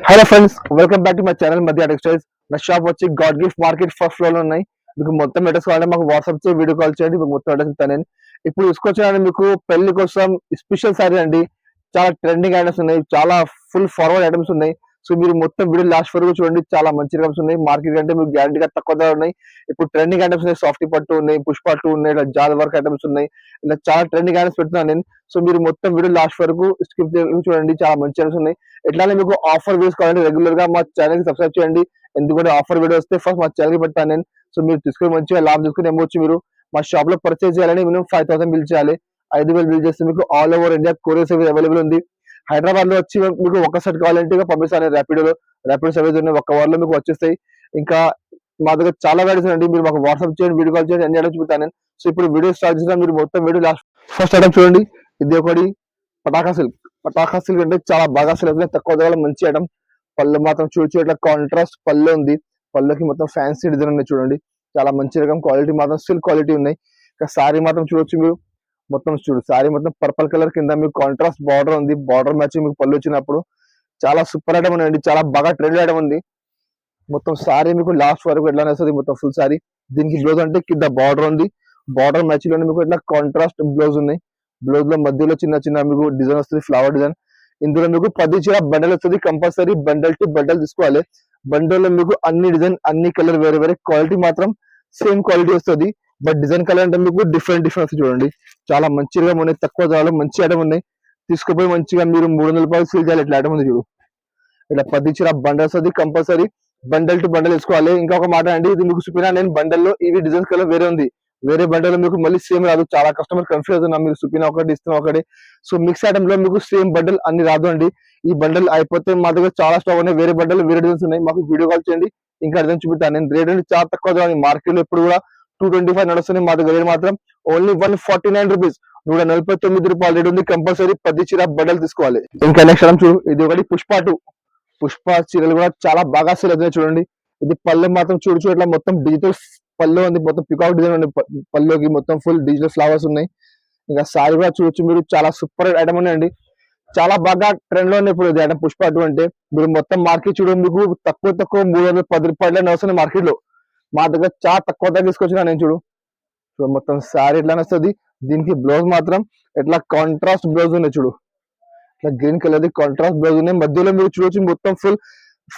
Hello friends, welcome back to my channel మధ్య textiles. నా shop వచ్చి God gift market first floor లో ఉన్నాయి. మీకు మొత్తం అడ్రస్ కావాలంటే మాకు వాట్సాప్ చేసి వీడియో కాల్ చేయండి. మీకు మొత్తం అడ్రస్ ఇస్తాను. నేను ఇప్పుడు తీసుకొచ్చాను మీకు పెళ్లి కోసం స్పెషల్ సారీ అండి. చాలా ట్రెండింగ్ ఐటమ్స్ ఉన్నాయి, చాలా ఫుల్ ఫార్వర్డ్ ఐటమ్స్ ఉన్నాయి. సో మీరు మొత్తం వీడియో లాస్ట్ వరకు చూడండి. చాలా మంచి ఐటమ్స్ ఉన్నాయి. మార్కెట్ కంటే మీకు గ్యారంటీగా తక్కువ ధర ఉన్నాయి. ఇప్పుడు ట్రెండింగ్ ఐటమ్స్ ఉన్నాయి. సాఫ్టీ పట్టు ఉన్నాయి, పుష్ పట్టు ఉన్నాయి, ఇలా జాల్ వర్క్ ఐటమ్స్ ఉన్నాయి. ఇలా చాలా ట్రెండింగ్ ఐటమ్స్ పెడుతున్నాను నేను. సో మీరు మొత్తం వీడియో లాస్ట్ వరకు స్కిప్ చూడండి. చాలా మంచి ఐటమ్స్ ఉన్నాయి. ఎట్లానే మీకు ఆఫర్ వీడియోస్ కావాలంటే రెగ్యులర్ గా మా ఛానల్ కి సబ్స్క్రైబ్ చేయండి. ఎందుకంటే ఆఫర్ వీడియో వస్తే ఫస్ట్ మా ఛానల్ కి పెడతాను నేను. సో మీరు తీసుకుని మంచిగా లాభం తీసుకుని ఏమొచ్చు. మీరు మా షాప్ లో పర్చేస్ చేయాలని మినిమం 5,000 బిల్ చేయాలి. 5,000 బిల్ చేస్తే మీకు all over India courier service available ఉంది. హైదరాబాద్ లో వచ్చి మీకు ఒక సెట్ కావాలంటే పంపిస్తాను. ర్యాపిడో సర్వీస్ ఉన్నాయి. ఒక అవర్ లో మీకు వచ్చేస్తాయి. ఇంకా మా దగ్గర చాలా వెరైటీస్ అండి. మీరు మాకు వాట్సాప్ చేయండి, వీడియో కాల్ చేయండి, అన్ని ఐటమ్స్ చూపుతాను నేను. సో ఇప్పుడు వీడియో స్టార్ట్ చేసిన మీరు మొత్తం వీడియో లాస్ట్ ఫస్ట్ ఐటమ్ చూడండి. ఇది ఒకటి పటాకా సిల్క్. పటాకా సిల్క్ అంటే చాలా బాగా సెల్ అవుతుంది. తక్కువ ధరలో మంచి ఐటమ్. పళ్ళు మాత్రం చూడొచ్చు, ఇట్లా కాంట్రాస్ట్ పళ్ళు ఉంది. పళ్ళుకి మొత్తం ఫ్యాన్సీ డిజైన్ ఉన్నాయి చూడండి. చాలా మంచి రకం క్వాలిటీ మాత్రం సిల్క్ క్వాలిటీ ఉన్నాయి. ఇంకా సారీ మాత్రం చూడొచ్చు మీరు. మొత్తం చూడు సారీ మొత్తం పర్పల్ కలర్ కింద మీకు కాంట్రాస్ట్ బార్డర్ ఉంది. బార్డర్ మ్యాచింగ్ మీకు పళ్ళు వచ్చినప్పుడు చాలా సూపర్ ఐటమ్ ఉందండి. చాలా బాగా ట్రెండ్ ఐటమ్ ఉంది. మొత్తం సారీ మీకు లాస్ట్ వరకు ఎట్లా వస్తుంది. మొత్తం ఫుల్ సారీ. దీనికి బ్లౌజ్ అంటే కింద బార్డర్ ఉంది. బార్డర్ మ్యాచింగ్ లో మీకు ఇట్లా కాంట్రాస్ట్ బ్లౌజ్ ఉన్నాయి. బ్లౌజ్ లో మధ్యలో చిన్న చిన్న మీకు డిజైన్ వస్తుంది, ఫ్లవర్ డిజైన్. ఇందులో మీకు 10 చీర బండల్ వస్తుంది. కంపల్సరీ బండల్ టు బండల్ తీసుకోవాలి. బండల్ లో మీకు అన్ని డిజైన్ అన్ని కలర్ వేరే వేరే, క్వాలిటీ మాత్రం సేమ్ క్వాలిటీ వస్తుంది. బట్ డిజైన్ కలర్ అంటే మీకు డిఫరెంట్ వస్తుంది చూడండి. చాలా మంచిగా ఉన్నాయి. తక్కువ ధరలో మంచి ఐటమ్ ఉన్నాయి. తీసుకుపోయి మంచిగా మీరు 300 రూపాయలు సేల్ చేయాలి. ఇట్లా ఐటమ్ ఉంది చూడు. ఇట్లా 10 చీర బండల్ వస్తుంది. కంపల్సరీ బండల్ టు బండల్ తీసుకోవాలి. ఇంకొక మాట అండి, ఇది మీకు చూపినా నేను బండల్లో ఇవి డిజైన్ కలర్ వేరే ఉంది. వేరే బండల్ మీకు మళ్ళీ సేమ్ రాదు. చాలా కస్టమర్ కన్ఫ్యూజ్ అవుతున్నా. మీరు చూపిన ఒకటి ఇస్తున్న ఒకటి. సో మిక్స్ ఐటమ్ లో మీకు సేమ్ బండల్ అన్ని రాదు అండి. ఈ బండల్ అయిపోతే మా దగ్గర చాలా స్టాక్ ఉన్నాయి. వేరే బండల్ వేరే డిజైన్స్ ఉన్నాయి. మాకు వీడియో కాల్ చేయండి, ఇంకా డిజైన్ చూపిస్తాను నేను. రేట్ అనేది చాలా తక్కువ. మార్కెట్ లో ఎప్పుడు కూడా 225 నడుస్తుంది. మా దగ్గర మాత్రం ఓన్లీ 149 రూపీస్, 149 రూపాయలు రేట్ ఉంది. కంపల్సరీ 10 చీర బండల్ తీసుకోవాలి. ఇంకా నెక్స్ట్ ఐటమ్ చూడు. ఇది ఒకటి పుష్ప చీరలు కూడా చాలా బాగా సేల్ అవుతున్నాయి చూడండి. ఇది పళ్ళు మాత్రం చూడు ఇట్లా మొత్తం డిజిటల్ పళ్ళు ఉంది. మొత్తం పికాక్ డిజైన్ ఉంది. పళ్ళుకి మొత్తం ఫుల్ డిజిటల్ ఫ్లవర్స్ ఉన్నాయి. ఇంకా సారీ కూడా చూడొచ్చు మీరు. చాలా సూపర్ ఐటమ్ ఉన్నాయండి. చాలా బాగా ట్రెండ్ లో ఉంది ఇప్పుడు ఇది ఐటమ్ పుష్ప అంటే. మీరు మొత్తం మార్కెట్ చూడండి, మీకు తక్కువ 310 రూపాయలు వస్తుంది మార్కెట్ లో. మా దగ్గర చాలా తక్కువ ధర తీసుకొచ్చిన నేను చూడు. మొత్తం సారీ ఎట్లా వస్తుంది. దీనికి బ్లౌజ్ మాత్రం ఎట్లా కాంట్రాస్ట్ బ్లౌజ్ ఉన్నాయి చూడు. ఇట్లా గ్రీన్ కలర్ కాంట్రాస్ట్ బ్లౌజ్ ఉన్నాయి. మధ్యలో మీరు చూడొచ్చు మొత్తం ఫుల్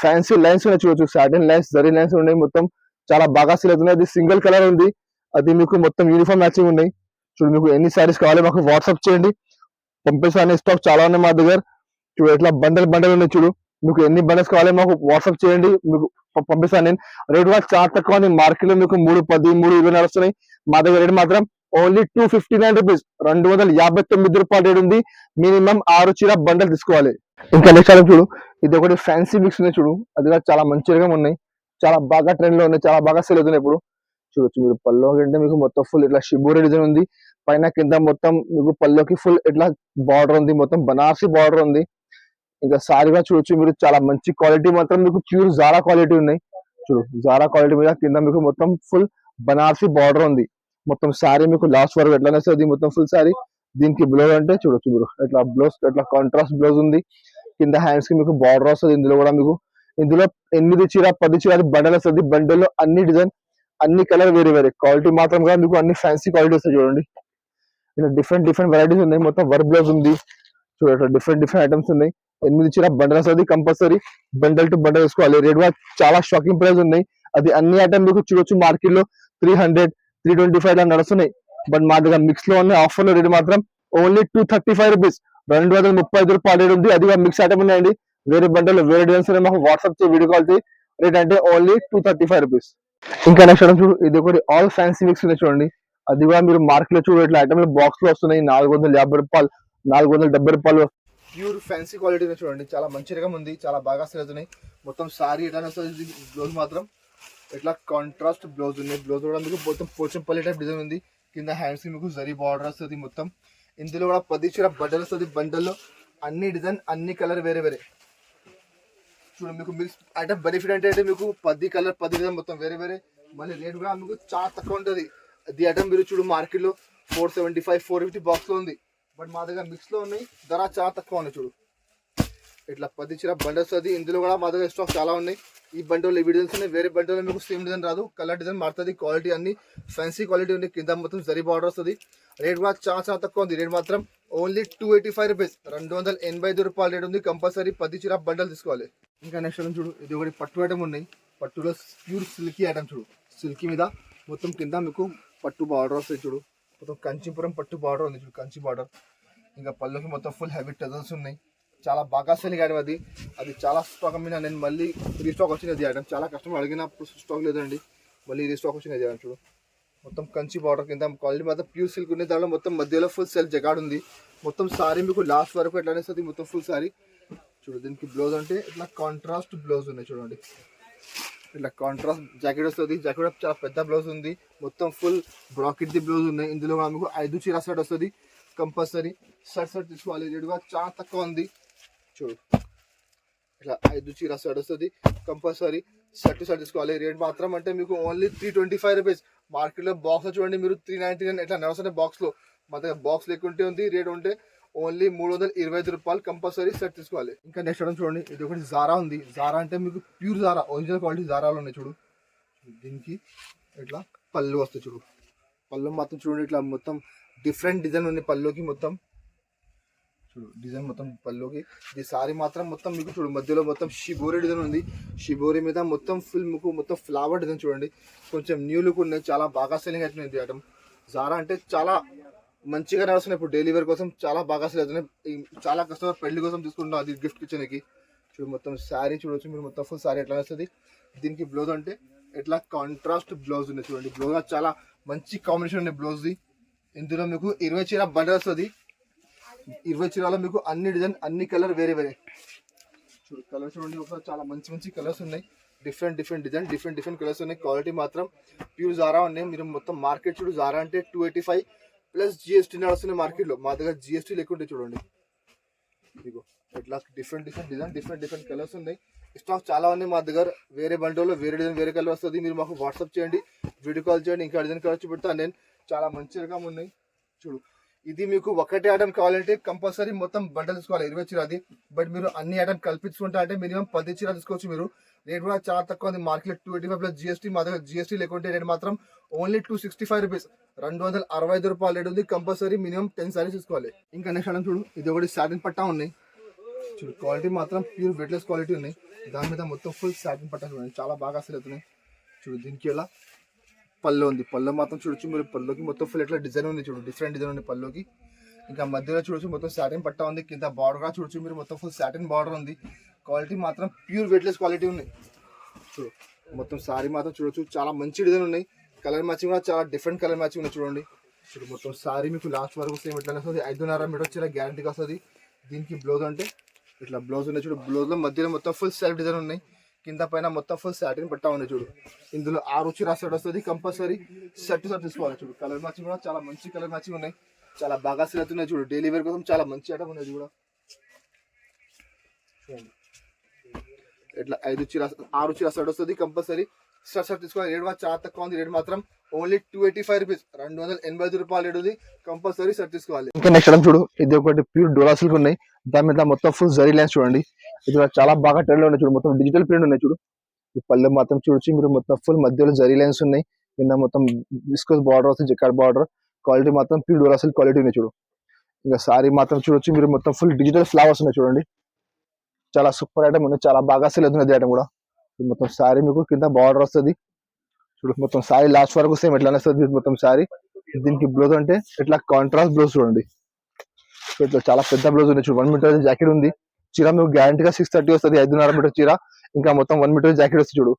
ఫ్యాన్సీ లైన్స్ ఉన్నాయి చూడొచ్చు. సాటిన్ లైన్స్, జరీ లైన్స్ ఉన్నాయి. మొత్తం చాలా బాగా సేల్ అవుతున్నాయి. అది సింగిల్ కలర్ ఉంది. అది మీకు మొత్తం యూనిఫామ్ మ్యాచింగ్ ఉన్నాయి చూడు. మీకు ఎన్ని సారీస్ కావాలి మాకు వాట్సాప్ చేయండి, పంపిస్తాను. స్టాక్ చాలా ఉన్నాయి మా దగ్గర చూడు. ఎట్లా బండల్ ఉన్నాయి చూడు. మీకు ఎన్ని బండల్స్ కావాలి మాకు వాట్సాప్ చేయండి, మీకు పంపిస్తాను నేను. రేట్ కూడా చాలా తక్కువ ఉంది. మార్కెట్ లో మీకు 310, 320 నడుస్తున్నాయి. మా దగ్గర రేట్ మాత్రం ఓన్లీ 259 రూపీస్, 259 రూపాయలు రేట్ ఉంది. మినిమం 6 చీర బండల్ తీసుకోవాలి. ఇంకా నెక్స్ట్ ఐటమ్ చూడు. ఇది ఒకటి ఫ్యాన్సీ మిక్స్ ఉన్నాయి చూడు. అది కూడా చాలా మంచిగా ఉన్నాయి. చాలా బాగా ట్రెండ్ లో ఉన్నాయి. చాలా బాగా సేల్ అవుతున్నాయి ఇప్పుడు. చూడొచ్చు మీరు. పల్లో అంటే మీకు మొత్తం ఫుల్ ఇట్లా షిబోరి డిజైన్ ఉంది. పైన కింద మొత్తం మీకు పల్లోకి ఫుల్ ఇట్లా బార్డర్ ఉంది. మొత్తం బనారసి బార్డర్ ఉంది. ఇంకా సారీగా చూడొచ్చు మీరు. చాలా మంచి క్వాలిటీ మాత్రం మీకు ప్యూర్ జారా క్వాలిటీ ఉన్నాయి చూడు. జారా క్వాలిటీ మీద కింద మీకు మొత్తం ఫుల్ బనారసి బార్డర్ ఉంది. మొత్తం సారీ మీకు లాస్ట్ వరకు ఎట్లా వస్తుంది. మొత్తం ఫుల్ సారీ. దీనికి బ్లౌజ్ అంటే చూడొచ్చు మీరు. ఇట్లా బ్లౌజ్ ఇట్లా కాంట్రాస్ట్ బ్లౌజ్ ఉంది. కింద హ్యాండ్స్ కి మీకు బార్డర్ వస్తుంది. ఇందులో కూడా మీకు 8 చీర 10 చీర బండల్ వస్తుంది. బండల్లో అన్ని డిజైన్ అన్ని కలర్ వేరే వేరే, క్వాలిటీ మాత్రం కూడా మీకు అన్ని ఫ్యాన్సీ క్వాలిటీ వస్తాయి చూడండి. ఇలా డిఫరెంట్ వెరైటీస్ ఉన్నాయి. మొత్తం వర్క్ బ్లౌజ్ ఉంది చూడండి. డిఫరెంట్ ఐటమ్స్ ఉన్నాయి. 8 చీర బండల్ వస్తుంది. కంపల్సరీ బండల్ టు బండల్ వేసుకోవాలి. రేట్ కూడా చాలా షాకింగ్ ప్రైస్ ఉన్నాయి. అది అన్ని ఐటమ్ మీకు చూడొచ్చు మార్కెట్ లో 300, 325 లా నడుస్తున్నాయి. బట్ మా దగ్గర మిక్స్ లో ఉన్న ఆఫర్ లో రేట్ మాత్రం ఓన్లీ 235 రూపీస్, 235 రూపాయలు రేట్ ఉంది. అది మిక్స్ ఐటమ్ ఉన్నాయండి. వేరే బండల్ వేరే డిజైన్స్ మాకు వాట్సాప్ చేసి వీడియో కాల్ చేసి. రేట్ అంటే ఓన్లీ 235 రూపీస్. ఇంకా నెక్స్ట్ ఐటమ్ చూడు. ఇది ఒకటి ఆల్ ఫ్యాన్సీ మిక్స్ ఉన్నాయి చూడండి. అది కూడా మీరు మార్కెట్ లో చూడు. ఇట్లా ఐటమ్ బాక్స్ లో వస్తున్నాయి. 450 రూపాయలు, 470 రూపాయలు. ప్యూర్ ఫ్యాన్సీ క్వాలిటీ చూడండి. చాలా మంచి రకం ఉంది. చాలా బాగా సేల్ అవుతున్నాయి. మొత్తం సారీ ఎట్లా వస్తుంది. బ్లౌజ్ మాత్రం ఇట్లా కాంట్రాస్ట్ బ్లౌజ్ ఉంది. బ్లౌజ్ కూడా మీకు మొత్తం పోచంపల్లి టైప్ డిజైన్ ఉంది. కింద హ్యాండ్స్ కి మీకు జరీ బార్డర్ వస్తుంది. మొత్తం ఇందులో కూడా 10 చీర బండల్ వస్తుంది. బండల్లో అన్ని డిజైన్ అన్ని కలర్ వేరే వేరే చూడండి. మీకు మిక్స్ ఐటమ్ బెనిఫిట్ అంటే మీకు 10 కలర్ 10 డిజైన్ మొత్తం వేరే వేరే. మళ్ళీ రేట్ కూడా మీకు చాలా తక్కువ ఉంటుంది. అది ఐటమ్ మీరు చూడు మార్కెట్ లో 475, 450 బాక్స్ లో ఉంది. బట్ మా దగ్గర మిక్స్ లో ఉన్నాయి. ధర చాలా తక్కువ ఉన్నాయి చూడు. ఇట్లా 10 చీర బండల్ వస్తుంది. ఇందులో కూడా మా దగ్గర స్టాక్ చాలా ఉన్నాయి. ఈ బండిలో ఈ డిజైన్స్ ఉన్నాయి. వేరే బండిలో మీకు సేమ్ డిజైన్ రాదు, కలర్ డిజైన్ మారుతుంది. క్వాలిటీ అన్ని ఫ్యాన్సీ క్వాలిటీ ఉంది. కింద మొత్తం జరీ బార్డర్ వస్తుంది. రేట్ కూడా చాలా చాలా తక్కువ ఉంది. రేట్ మాత్రం ఓన్లీ 285 రూపీస్, 285 రూపాయలు రేట్ ఉంది. కంపల్సరీ 10 చీర బండల్ తీసుకోవాలి. ఇంకా నెక్స్ట్ ఐటమ్ చూడు, ఇది ఒకటి పట్టు ఐటమ్ ఉన్నాయి. పట్టులో ప్యూర్ సిల్కీ ఐటమ్ చూడు. సిల్కీ మీద మొత్తం కింద మీకు పట్టు బార్డర్ వస్తుంది చూడు. మొత్తం కంచిపురం పట్టు బార్డర్ ఉంది చూడు, కంచి బార్డర్. ఇంకా పళ్ళుకి మొత్తం ఫుల్ హెవీ టజల్స్ ఉన్నాయి. చాలా బాగా సెల్లింగ్ ఐటమ్ అది చాలా స్టాక్ అమ్మిన. నేను మళ్ళీ రీస్టాక్ వచ్చినది ఐటమ్. చాలా కస్టమర్ అడిగినప్పుడు స్టాక్ లేదండి, మళ్ళీ రీస్టాక్ వచ్చినది ఐటమ్ చూడు. మొత్తం కంచి బార్డర్ కింద క్వాలిటీ మాత్రం ప్యూర్ సిల్క్ ఉంది. దాంట్లో మొత్తం మధ్యలో ఫుల్ సెల్ఫ్ జగాడ్ ఉంది. మొత్తం సారీ మీకు లాస్ట్ వరకు ఎట్లా అనేస్తుంది మొత్తం ఫుల్ సారీ చూడు. దీనికి బ్లౌజ్ అంటే ఇట్లా కాంట్రాస్ట్ బ్లౌజ్ ఉన్నాయి చూడండి. ఇట్లా కాంట్రాస్ట్ జాకెట్ వస్తుంది. జాకెట్ చాలా పెద్ద బ్లౌజ్ ఉంది. మొత్తం ఫుల్ బ్రాకెట్ ది బ్లౌజ్ ఉన్నాయి. ఇందులో మీకు 5 చీర సెట్ వస్తుంది. కంపల్సరీ సెట్ తీసుకోవాలి. రేట్ కూడా చాలా తక్కువ ఉంది చూడు. ఇట్లా 5 చీర సెట్ వస్తుంది. కంపల్సరీ సెట్ తీసుకోవాలి. రేట్ మాత్రం అంటే మీకు ఓన్లీ 325 రూపీస్. మార్కెట్లో బాక్స్ చూడండి మీరు 399 ఇట్లా నడుస్తున్నాయి బాక్స్లో. మా దగ్గర బాక్స్ లేకుంటే ఉంది. రేట్ ఉంటే ఓన్లీ 325 రూపాయలు. కంపల్సరీ సెట్ తీసుకోవాలి. ఇంకా నెక్స్ట్ ఐటమ్ చూడండి, ఇది ఒకటి జారా ఉంది. జారా అంటే మీకు ప్యూర్ జారా, ఒరిజినల్ క్వాలిటీ జారాలు ఉన్నాయి చూడు. దీనికి ఇట్లా పళ్ళు వస్తాయి చూడు. పళ్ళు మాత్రం చూడండి ఇట్లా మొత్తం డిఫరెంట్ డిజైన్ ఉంది పళ్ళుకి. మొత్తం చూడు డిజైన్ మొత్తం పళ్ళుకి. ఈ సారీ మాత్రం మొత్తం మీకు చూడు మధ్యలో మొత్తం షిబోరి డిజైన్ ఉంది. షిబోరి మీద మొత్తం ఫుల్ మీకు మొత్తం ఫ్లవర్ డిజైన్ చూడండి. కొంచెం న్యూ లుక్ ఉన్నాయి. చాలా బాగా సెల్లింగ్ అవుతుంది ఐటమ్. జారా అంటే చాలా మంచిగా నడుస్తున్నాయి ఇప్పుడు. డైలీ వేర్ కోసం చాలా బాగా సెల్ అవుతున్నాయి. చాలా కస్టమర్ పెళ్లి కోసం తీసుకుంటున్నాం, అది గిఫ్ట్ కిచెన్కి. చూడు మొత్తం శారీ చూడవచ్చు మీరు. మొత్తం ఫుల్ శారీ ఎట్లా వస్తుంది. దీనికి బ్లౌజ్ అంటే ఇట్లా కాంట్రాస్ట్ బ్లౌజ్ ఉంది చూడండి. బ్లౌజ్ చాలా మంచి కాంబినేషన్ ఉంది బ్లౌజ్ది. ఇందులో మీకు 20 చీర బండల్ వస్తుంది. 20 చీరలో మీకు అన్ని డిజైన్ అన్ని కలర్ వేరే వేరే చూడు. కలర్ చూడండి ఒకసారి. చాలా మంచి మంచి కలర్స్ ఉన్నాయి. డిఫరెంట్ డిజైన్ డిఫరెంట్ కలర్స్ ఉన్నాయి. క్వాలిటీ మాత్రం ప్యూర్ జారా ఉన్నాయి. మీరు మొత్తం మార్కెట్ చూడు. జారా అంటే 285 ప్లస్ జిఎస్టీ నడుస్తున్నాయి మార్కెట్లో. మా దగ్గర జిఎస్టీ లేకుంటే చూడండి. ఇదిగో ఇట్లా డిఫరెంట్ డిజైన్ డిఫరెంట్ కలర్స్ ఉన్నాయి. స్టాక్ చాలా ఉన్నాయి మా దగ్గర. వేరే బండిలో వేరే డిజైన్ వేరే కలర్ వస్తుంది. మీరు మాకు వాట్సాప్ చేయండి, వీడియో కాల్ చేయండి. ఇంకా డిజైన్ కలర్ చూపెడతాను నేను. చాలా మంచి రకం ఉన్నాయి చూడు. ఇది మీకు ఒకటే ఐటమ్ కావాలంటే కంపల్సరీ మొత్తం బండల్ తీసుకోవాలి 20 చీర అది. బట్ మీరు అన్ని ఐటమ్ కల్పించుకుంటా అంటే మినిమం 10 చీర తీసుకోవచ్చు మీరు. రేట్ కూడా చాలా తక్కువ ఉంది. Market 285 plus GST. మా దగ్గర జిఎస్టీ లేకుంటే రేట్ మాత్రం ఓన్లీ 265 రూపీస్, 265 రూపాయలు రేట్ ఉంది. కంపల్సరీ మినిమం 10 సారీస్ తీసుకోవాలి. ఇంకా నెక్స్ట్ ఐటమ్ చూడు, ఇది ఒకటి సాటిన్ పట్టా ఉన్నాయి చూడు. క్వాలిటీ మాత్రం ప్యూర్ వెయిట్లెస్ క్వాలిటీ ఉన్నాయి. దాని మీద మొత్తం ఫుల్ సాటిన్ పట్టా చూడండి. చాలా బాగా అసలు అవుతున్నాయి చూడు. దీనికి ఎలా పళ్ళు ఉంది. పళ్ళు మాత్రం చూడొచ్చు మీరు. పళ్ళుకి మొత్తం ఫుల్ ఎట్లా డిజైన్ ఉంది చూడు. డిఫరెంట్ డిజైన్ ఉంది పళ్ళుకి. ఇంకా మధ్యలో చూడొచ్చు మొత్తం సాటిన్ పట్టా ఉంది. కింద బార్డర్ కూడా చూడొచ్చు మీరు. మొత్తం ఫుల్ సాటిన్ బార్డర్ ఉంది. క్వాలిటీ మాత్రం ప్యూర్ వెయిట్లెస్ క్వాలిటీ ఉంది చూడు. మొత్తం సారీ మాత్రం చూడొచ్చు. చాలా మంచి డిజైన్ ఉన్నాయి. కలర్ మ్యాచింగ్ కూడా చాలా డిఫరెంట్ కలర్ మ్యాచింగ్ ఉన్నాయి చూడండి. చూడు మొత్తం సారీ మీకు లాస్ట్ వరకు సేమ్ ఎట్లా వస్తుంది. 5.5 మీటర్ వచ్చేలా గ్యారంటీగా వస్తుంది. దీనికి బ్లౌజ్ అంటే ఇట్లా బ్లౌజ్ ఉన్నాయి చూడు. బ్లౌజ్లో మధ్యలో మొత్తం ఫుల్ సెల్ఫ్ డిజైన్ ఉన్నాయి. కింద పైన మొత్తం ఫుల్ సాటిన్ పట్టా ఉన్నాయి చూడు. ఇందులో 6 చీర సెట్ వస్తుంది. కంపల్సరీ సెట్ తీసుకోవాలి చూడు. కలర్ మ్యాచింగ్ కూడా చాలా మంచి కలర్ మ్యాచింగ్ ఉన్నాయి. చాలా బాగా సెల్ అవుతున్నాయి చూడు. డైలీ వేర్ కోసం చాలా మంచి ఐటమ్ ఉన్నాయి కూడా. ఇట్లా 6 చీర సెట్ వస్తుంది. కంపల్సరీ సెట్ తీసుకోవాలి. రేట్ కూడా చాలా తక్కువ ఉంది. రేట్ మాత్రం ఓన్లీ 285 రూపీస్, 285 రూపాయలు రేట్ ఉంది. కంపల్సరీ సెట్ తీసుకోవాలి. ఇంకా నెక్స్ట్ ఐటమ్ చూడు, ఇది ఒకటి ప్యూర్ డోలా సిల్క్ ఉన్నాయి. దాని మీద మొత్తం ఫుల్ జరీ లైన్స్ చూడండి. ఇది చాలా బాగా ట్రెండ్ లో ఉన్నాయి చూడు. మొత్తం డిజిటల్ ప్రింట్ ఉన్నాయి చూడు. ఈ పళ్ళు మాత్రం చూడొచ్చు మీరు. మొత్తం ఫుల్ మధ్యలో జరీ లైన్స్ ఉన్నాయి. కింద మొత్తం విస్కోస్ బార్డర్ వస్తుంది, జకార్డ్ బార్డర్. క్వాలిటీ మాత్రం ప్యూర్ డోలా సిల్క్ క్వాలిటీ ఉన్నాయి చూడు. ఇంకా సారీ మాత్రం చూడొచ్చు మీరు. మొత్తం ఫుల్ డిజిటల్ ఫ్లవర్స్ ఉన్నాయి చూడండి. చాలా సూపర్ ఐటమ్ ఉంది. చాలా బాగా సెల్ అవుతుంది ఐటమ్ కూడా. మొత్తం సారీ మీకు కింద బార్డర్ వస్తుంది చూడు. మొత్తం సారీ లాస్ట్ వరకు సేమ్ ఎట్లా వస్తుంది మొత్తం సారీ. దీనికి బ్లౌజ్ అంటే ఇట్లా కాంట్రాస్ట్ బ్లౌజ్ చూడండి. ఇట్లా చాలా పెద్ద బ్లౌజ్ ఉంది చూడు. 1 మీటర్ జాకెట్ ఉంది. చీర మీకు గ్యారంటీగా 630 వస్తుంది. 5.5 మీటర్ చీర. ఇంకా మొత్తం 1 మీటర్ జాకెట్ వస్తుంది చూడు.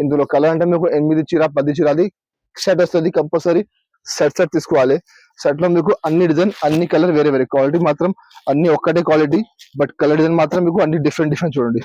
ఇందులో కలర్ అంటే మీకు 8 చీర 10 చీర అది సెట్ వస్తుంది. కంపల్సరీ సెట్ తీసుకోవాలి. సెట్ లో మీకు అన్ని డిజైన్ అన్ని కలర్ వేరే వేరే. క్వాలిటీ మాత్రం అన్ని ఒక్కటే క్వాలిటీ. బట్ కలర్ డిజైన్ మాత్రం మీకు అన్ని డిఫరెంట్ చూడండి.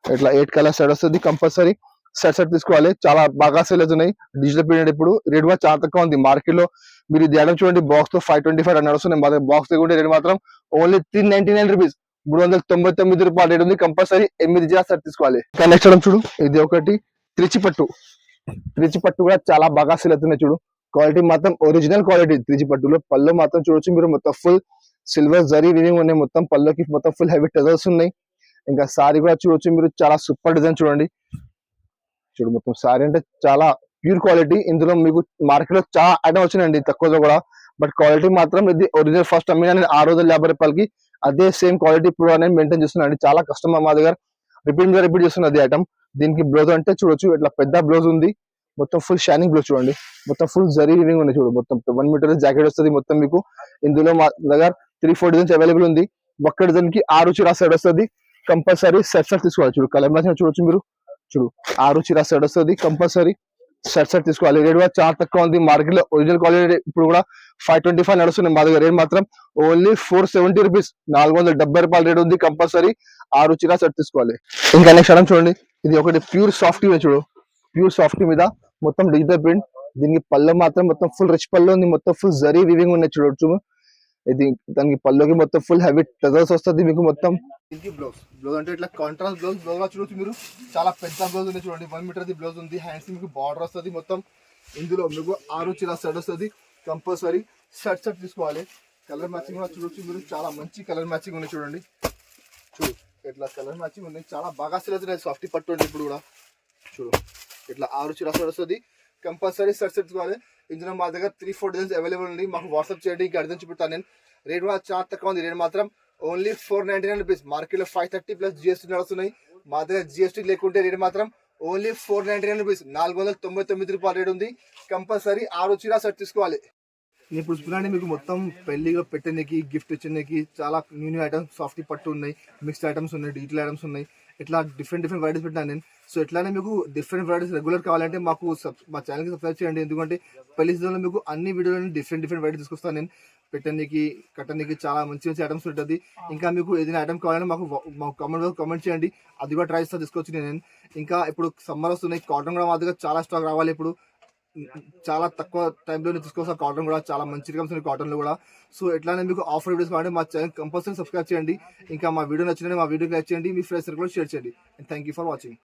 ఇట్లా 8 కలర్ సెట్ వస్తుంది. కంపల్సరీ సెట్ తీసుకోవాలి. చాలా బాగా సేల్ అవుతున్నాయి. డిజిటల్ ప్రింట్ ఇప్పుడు రేట్ కూడా చాలా తక్కువ ఉంది. మార్కెట్ లో మీరు ఇది ఐటమ్ చూడండి బాక్స్ తో 525 అని నడుస్తున్నాయి. బాక్స్ లేకుంటే రేట్ మాత్రం ఓన్లీ 399 రూపీస్, 399 రూపాయలు రేట్ ఉంది. కంపల్సరీ 8 చీర సెట్ తీసుకోవాలి. నెక్స్ట్ ఐటమ్ చూడు, ఇది ఒకటి త్రిచి పట్టు. త్రిచి పట్టు కూడా చాలా బాగా సేల్ అవుతున్నాయి చూడు. క్వాలిటీ మాత్రం ఒరిజినల్ క్వాలిటీ. త్రిచి పట్టులో పళ్ళు మాత్రం చూడొచ్చు మీరు. మొత్తం ఫుల్ సిల్వర్ జరీ వీవింగ్ ఉన్నాయి, మొత్తం పళ్ళకి మొత్తం ఫుల్ హెవీ టెజల్స్ ఉన్నాయి. ఇంకా సారీ కూడా చూడొచ్చు మీరు, చాలా సూపర్ డిజైన్ చూడండి. చూడు మొత్తం సారీ అంటే చాలా ప్యూర్ క్వాలిటీ. ఇందులో మీకు మార్కెట్ లో చాలా ఐటమ్ వచ్చినాయండి తక్కువలో కూడా, బట్ క్వాలిటీ మాత్రం ఇది ఒరిజినల్. ఫస్ట్ అమ్మినా నేను 650 రూపాయలకి, అదే సేమ్ క్వాలిటీ ఇప్పుడు నేను మెయింటైన్ చేస్తున్నాను. చాలా కస్టమర్ మా దగ్గర రిపీట్ చేస్తున్నది ఐటమ్. దీనికి బ్లౌజ్ అంటే చూడొచ్చు, ఇట్లా పెద్ద బ్లౌజ్ ఉంది, మొత్తం ఫుల్ షైనింగ్ బ్లౌజ్ చూడండి, మొత్తం ఫుల్ జరీ వీవింగ్ ఉంది. చూడు మొత్తం 1 మీటర్ జాకెట్ వస్తుంది మొత్తం మీకు. ఇందులో మా దగ్గర 3-4 డిజైన్స్ అవైలబుల్ ఉంది. ఒక్క డిజైన్ కి 6 చీర సెట్ వస్తుంది. కంపల్సరీ సెట్ తీసుకోవాలి. చూడు కలర్ మ్యాచింగ్ చూడొచ్చు మీరు. చూడు 6 చీర సెట్ వస్తుంది, కంపల్సరీ సెట్ తీసుకోవాలి. రేట్ కూడా చాలా తక్కువ ఉంది. మార్కెట్ లో ఒరిజినల్ క్వాలిటీ ఇప్పుడు కూడా 525 నడుస్తుంది. మా దగ్గర రేట్ మాత్రం ఓన్లీ 470 రూపీస్, 470 రూపాయల రేట్ ఉంది. కంపల్సరీ 6 చీర సెట్ తీసుకోవాలి. ఇంకా నెక్స్ట్ ఐటమ్ చూడండి, ఇది ఒకటి ప్యూర్ సాఫ్ట్ చూడు, ప్యూర్ సాఫ్ట్ మీద మొత్తం డిజిటల్ ప్రింట్. దీనికి పళ్ళు మాత్రం మొత్తం ఫుల్ రిచ్ పళ్ళు ఉంది, మొత్తం ఫుల్ జరీ వీవింగ్ ఉన్నాయి చూడొచ్చు. ఇది దానికి పళ్ళుకి మొత్తం ఫుల్ హెవీ టజల్స్ వస్తుంది మీకు మొత్తం. దీనికి బ్లౌజ్ అంటే ఇట్లా కాంట్రాస్ట్ బ్లౌజ్ చూడొచ్చు మీరు, చాలా పెద్ద బ్లౌజ్ ఉంది చూడండి. 1 మీటర్ బ్లౌజ్ ఉంది. హ్యాండ్స్ మీకు బార్డర్ వస్తుంది మొత్తం. ఇందులో మీకు 6 చీర సెట్ వస్తుంది. కంపల్సరీ సెట్ తీసుకోవాలి. కలర్ మ్యాచింగ్ కూడా చూడొచ్చు మీరు, చాలా మంచి కలర్ మ్యాచింగ్ ఉంది చూడండి. చూడు ఇట్లా కలర్ మ్యాచింగ్ ఉంది, చాలా బాగా సెల్ అవుతున్నాయి. సాఫ్టీ పట్టు అండి ఇప్పుడు కూడా. చూడు ఇట్లా 6 చీర సెట్ వస్తుంది. కంపల్సరీ సెట్ తీసుకోవాలి. ఇందులో మా దగ్గర 3-4 డిజైన్స్ అవైలబుల్ ఉంది. మాకు వాట్సాప్ చేయండి, ఇంకా అర్థం చూపిస్తాను నేను. రేట్ కూడా చాలా తక్కువ ఉంది. రేట్ మాత్రం ఓన్లీ 499 రూపీస్. మార్కెట్ లో 530 ప్లస్ జిఎస్టీ నడుస్తున్నాయి. మా దగ్గర జిఎస్టీ లేకుంటే రేట్ మాత్రం ఓన్లీ 499 రూపీస్, 499 రూపాయల రేట్ ఉంది. కంపల్సరీ 6 చీర సెట్ తీసుకోవాలి. నేను ఇప్పుడు చూడండి మీకు మొత్తం పెళ్లిగా పెట్టడానికి, గిఫ్ట్ ఇచ్చడానికి చాలా న్యూ ఐటమ్స్ సాఫ్టీ పట్టు ఉన్నాయి, మిక్స్డ్ ఐటమ్స్ ఉన్నాయి, డీటెయిల్ ఐటమ్స్ ఉన్నాయి. ఇట్లా డిఫరెంట్ వెరైటీస్ పెట్టాను నేను. సో ఇట్లానే మీకు డిఫరెంట్ వెరైటీస్ రెగ్యులర్ కావాలంటే మాకు మా ఛానల్కి సబ్స్క్రైబ్ చేయండి. ఎందుకంటే పెళ్లి సీజన్లో మీకు అన్ని వీడియోలను డిఫరెంట్ వెరైటీస్ తీసుకొస్తాను నేను. పెట్టడానికి కట్టడానికి చాలా మంచి ఐటమ్స్ ఉంటుంది. ఇంకా మీకు ఏదైనా ఐటమ్ కావాలంటే మాకు కామెంట్ చేయండి, అది కూడా ట్రై చేస్తా తీసుకోవచ్చు నేను. ఇంకా ఇప్పుడు సమ్మర్ వస్తున్నాయి, కాటన్ కూడా మా దగ్గర చాలా స్టాక్ రావాలి. ఇప్పుడు చాలా తక్కువ టైంలో తీసుకొస్తాను కాటన్ కూడా, చాలా మంచి ఐటమ్స్ ఉన్నాయి కాటన్లో కూడా. సో ఎట్లానే మీకు ఆఫర్ వీడియోస్ కావాలంటే మా ఛానల్ కంపల్సరీ సబ్స్క్రైబ్ చేయండి. ఇంకా మా వీడియో నచ్చినట్టు మా వీడియోకి లైక్ చేయండి, మీ ఫ్రెండ్స్ కూడా షేర్ చేయండి. And thank you for watching.